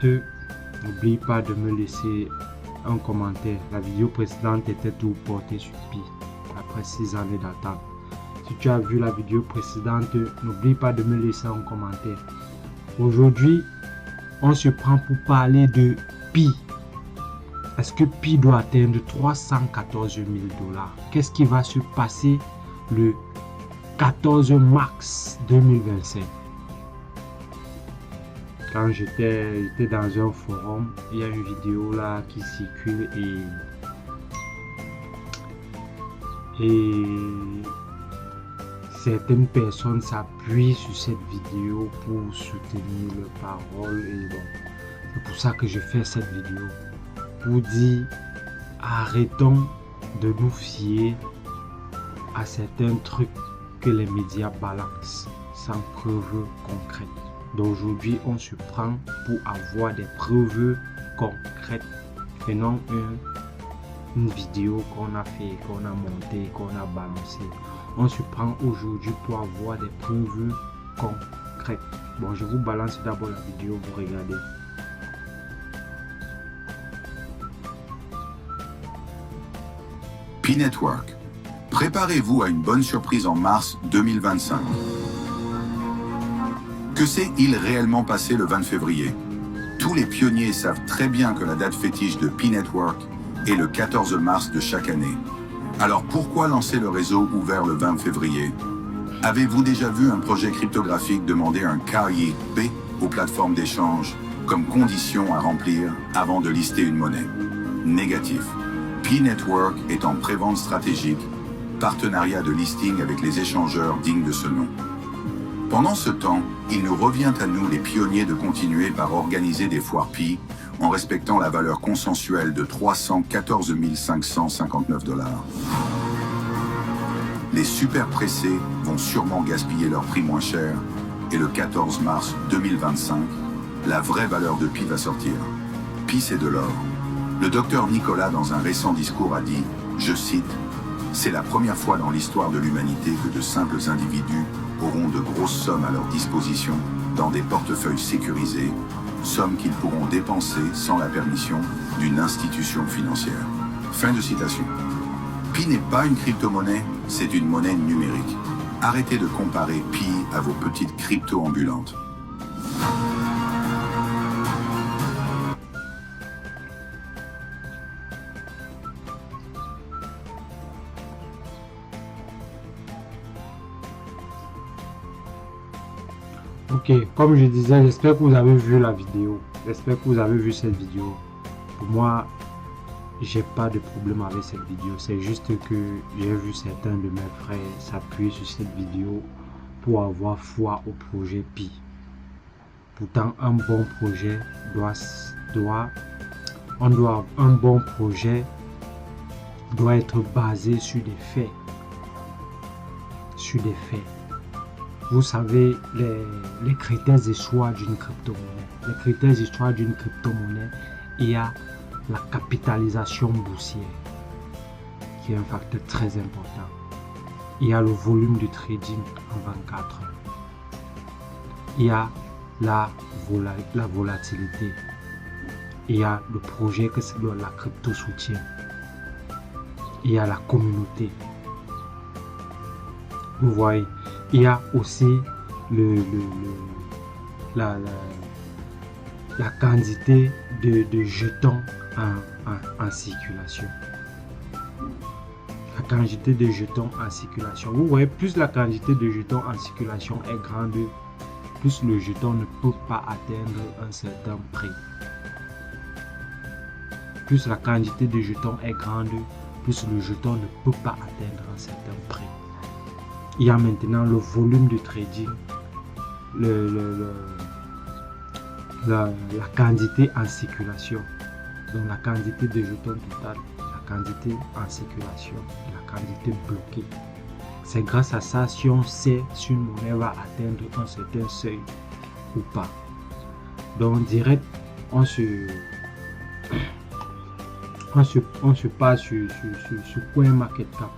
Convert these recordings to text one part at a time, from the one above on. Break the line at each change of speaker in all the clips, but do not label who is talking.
n'oublie pas de me laisser un commentaire. La vidéo précédente était tout portée sur Pi, après 6 années d'attente. Si tu as vu la vidéo précédente, n'oublie pas de me laisser un commentaire. Aujourd'hui, on se prend pour parler de Pi. Est-ce que Pi doit atteindre 314 000 $? Qu'est-ce qui va se passer le 14 mars 2025? Quand j'étais dans un forum, il y a une vidéo là qui circule et certaines personnes s'appuient sur cette vidéo pour soutenir leurs paroles. Et bon, c'est pour ça que je fais cette vidéo. Pour dire, arrêtons de nous fier à certains trucs que les médias balancent sans preuves concrètes. D'aujourd'hui, on se prend pour avoir des preuves concrètes. Prenons une vidéo qu'on a fait, qu'on a montée, qu'on a balancée. On se prend aujourd'hui pour avoir des preuves concrètes. Bon, je vous balance d'abord la vidéo, vous regardez.
Pi Network. Préparez-vous à une bonne surprise en mars 2025. Que s'est-il réellement passé le 20 février? Tous les pionniers savent très bien que la date fétiche de Pi Network est le 14 mars de chaque année. Alors pourquoi lancer le réseau ouvert le 20 février? Avez-vous déjà vu un projet cryptographique demander un KYB aux plateformes d'échange comme condition à remplir avant de lister une monnaie? Négatif. Pi Network est en prévente stratégique, partenariat de listing avec les échangeurs dignes de ce nom. Pendant ce temps, il nous revient à nous les pionniers de continuer par organiser des foires Pi en respectant la valeur consensuelle de 314 559 $. Les super pressés vont sûrement gaspiller leur prix moins cher et le 14 mars 2025, la vraie valeur de Pi va sortir. Pi, c'est de l'or. Le docteur Nicolas, dans un récent discours, a dit, je cite, « C'est la première fois dans l'histoire de l'humanité que de simples individus auront de grosses sommes à leur disposition dans des portefeuilles sécurisés, sommes qu'ils pourront dépenser sans la permission d'une institution financière. » Fin de citation. Pi n'est pas une crypto-monnaie, c'est une monnaie numérique. Arrêtez de comparer Pi à vos petites cryptos ambulantes.
Ok, comme je disais, j'espère que vous avez vu la vidéo. J'espère que vous avez vu cette vidéo. Pour moi, j'ai pas de problème avec cette vidéo. C'est juste que j'ai vu certains de mes frères s'appuyer sur cette vidéo pour avoir foi au projet Pi. Pourtant, un bon projet doit être basé sur des faits. Sur des faits. Vous savez, les critères d'histoire d'une crypto-monnaie. Les critères d'histoire d'une crypto-monnaie, il y a la capitalisation boursière, qui est un facteur très important. Il y a le volume de trading en 24 heures. Il y a la volatilité. Il y a le projet que la crypto soutient. Il y a la communauté. Vous voyez, il y a aussi la quantité de jetons en circulation. La quantité de jetons en circulation. Vous voyez, plus la quantité de jetons en circulation est grande, plus le jeton ne peut pas atteindre un certain prix. Plus la quantité de jetons est grande, plus le jeton ne peut pas atteindre un certain prix. Il y a maintenant le volume de trading, la quantité en circulation, donc la quantité de jetons total, la quantité en circulation et la quantité bloquée. C'est grâce à ça si on sait si une monnaie va atteindre un certain seuil ou pas. Donc direct, on se passe sur CoinMarketCap.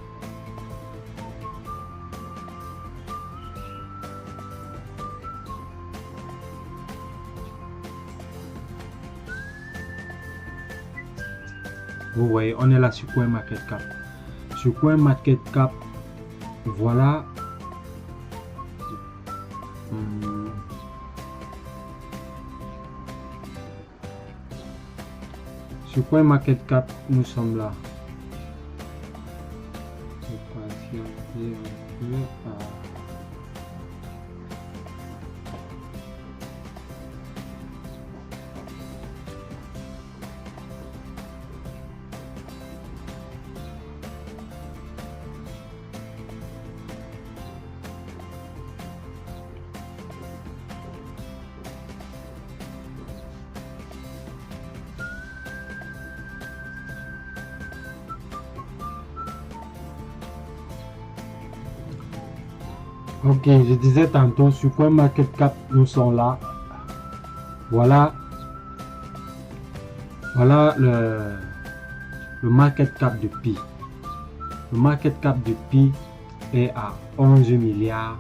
Vous voyez, on est là sur CoinMarketCap. Sur CoinMarketCap, voilà. Sur CoinMarketCap, nous sommes là. Ok, je disais tantôt sur CoinMarketCap, nous sommes là. Voilà le market cap de Pi. Le market cap de Pi est à 11 milliards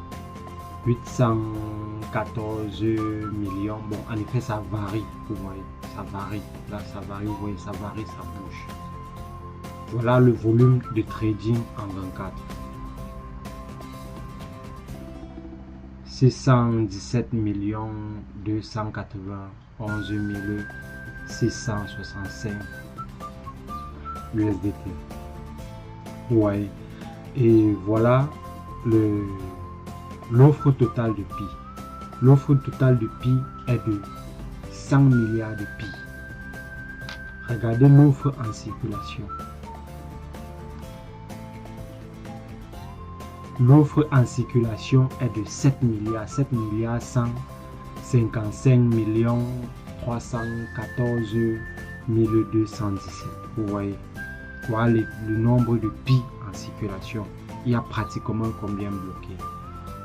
814 millions. Bon, en effet, ça varie, vous voyez, ça varie. Là, ça varie, vous voyez, ça varie, ça bouge. Voilà le volume de trading en 24. 617 291 665 USDT. Ouais. Et voilà l'offre totale de Pi. L'offre totale de Pi est de 100 milliards de Pi. Regardez l'offre en circulation. L'offre en circulation est de 7 milliards 155 millions 314 217. Vous voyez, voilà le nombre de Pi en circulation. Il y a pratiquement combien bloqué.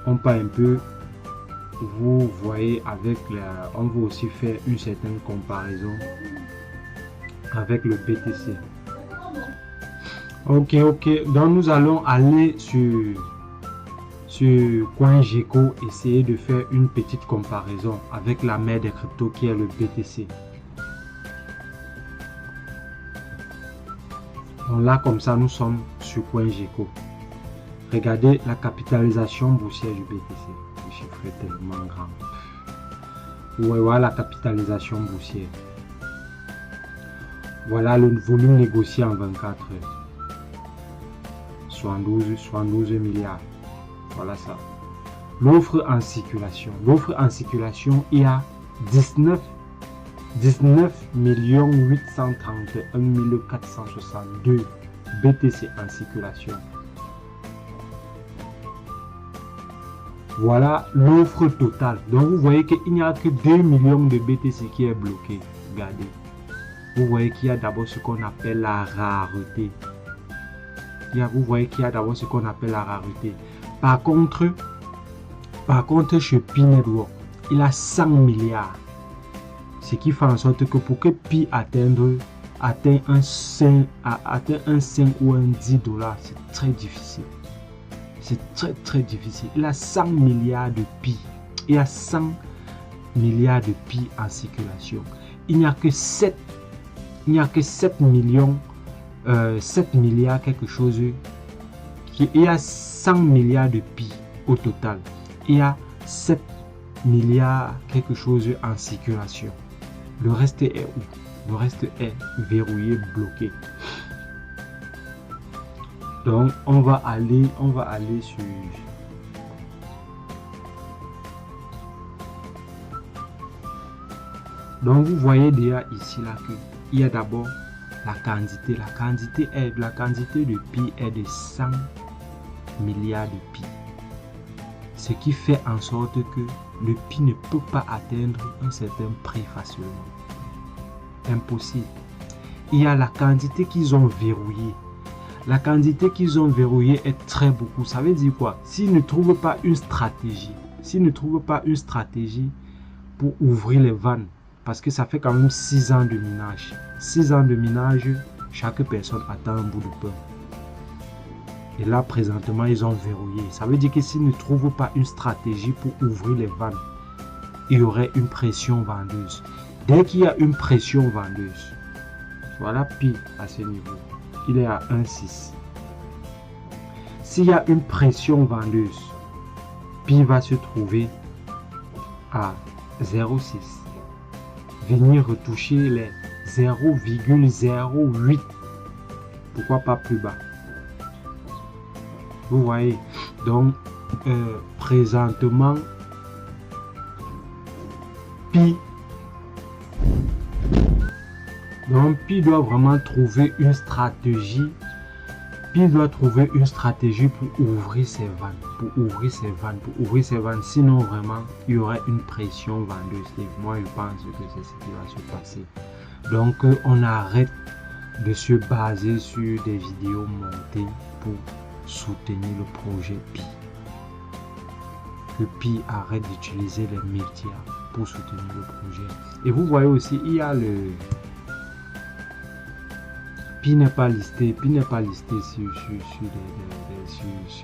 On part un peu, vous voyez, avec on va aussi faire une certaine comparaison avec le BTC. Ok, donc nous allons aller sur CoinGecko, essayer de faire une petite comparaison avec la mère des cryptos qui est le BTC. Donc là, comme ça, nous sommes sur CoinGecko. Regardez la capitalisation boursière du BTC. Le chiffre est tellement grand. Vous voyez, voilà la capitalisation boursière. Voilà le volume négocié en 24 heures. 72 milliards. Voilà ça. L'offre en circulation. L'offre en circulation, il y a 19 831 462 BTC en circulation. Voilà l'offre totale. Donc vous voyez qu'il n'y a que 2 millions de BTC qui est bloqué. Regardez. Vous voyez qu'il y a d'abord ce qu'on appelle la rareté. Vous voyez qu'il y a d'abord ce qu'on appelle la rareté. Par contre, chez Pi Network, il a 100 milliards. Ce qui fait en sorte que pour que Pi atteigne un 5 ou un 10 $, c'est très difficile. C'est très difficile. Il a 100 milliards de Pi. Il y a 100 milliards de Pi en circulation. Il n'y a que 7 millions, 7 milliards quelque chose. Il y a 100 milliards de Pi au total. Il y a 7 milliards quelque chose en circulation. Le reste est où? Le reste est verrouillé, bloqué. Donc on va aller sur donc vous voyez déjà ici là que il y a d'abord la quantité. La quantité de Pi est de 100 milliards de Pi. Ce qui fait en sorte que le Pi ne peut pas atteindre un certain prix facilement. Impossible. Il y a la quantité qu'ils ont verrouillée. La quantité qu'ils ont verrouillée est très beaucoup. Ça veut dire quoi? S'ils ne trouvent pas une stratégie, pour ouvrir les vannes, parce que ça fait quand même 6 ans de minage. 6 ans de minage, chaque personne attend un bout de pain. Et là, présentement, ils ont verrouillé. Ça veut dire que s'ils ne trouvent pas une stratégie pour ouvrir les vannes, il y aurait une pression vendeuse. Dès qu'il y a une pression vendeuse, Voilà Pi à ce niveau. Il est à 1,6. S'il y a une pression vendeuse, Pi va se trouver à 0,6. Venir retoucher les 0,08. Pourquoi pas plus bas? Vous voyez, donc présentement, Pi doit vraiment trouver une stratégie. Pi doit trouver une stratégie pour ouvrir ses vannes, sinon vraiment il y aurait une pression vendeuse. Et moi je pense que c'est ce qui va se passer. Donc on arrête de se baser sur des vidéos montées pour soutenir le projet Pi. Que Pi arrête d'utiliser les médias pour soutenir le projet. Et vous voyez aussi, il y a le Pi n'est pas listé sur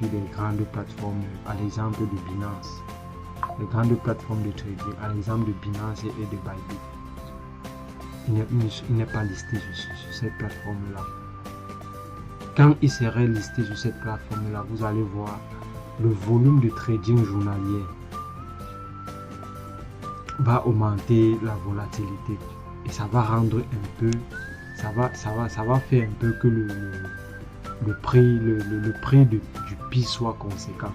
les grandes plateformes, à l'exemple de Binance. Les grandes plateformes de trading, à l'exemple de Binance et de Bybit. Il n'est pas listé sur cette plateforme-là. Quand il serait listé sur cette plateforme-là, vous allez voir le volume de trading journalier va augmenter la volatilité et ça va rendre un peu, ça va faire un peu que le prix du Pi soit conséquent.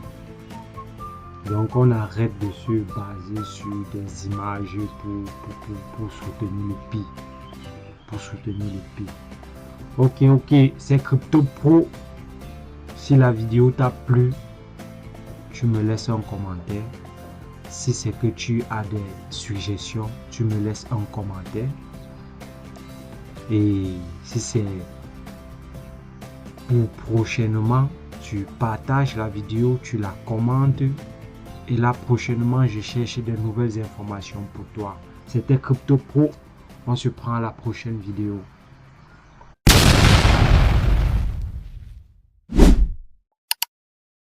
Donc on arrête de se baser sur des images pour soutenir le Pi. Ok, c'est Crypto Pro. Si la vidéo t'a plu, tu me laisses un commentaire. Si c'est que tu as des suggestions, tu me laisses un commentaire. Et si c'est pour prochainement, tu partages la vidéo, tu la commentes. Et là, prochainement, je cherche de nouvelles informations pour toi. C'était Crypto Pro. On se prend à la prochaine vidéo.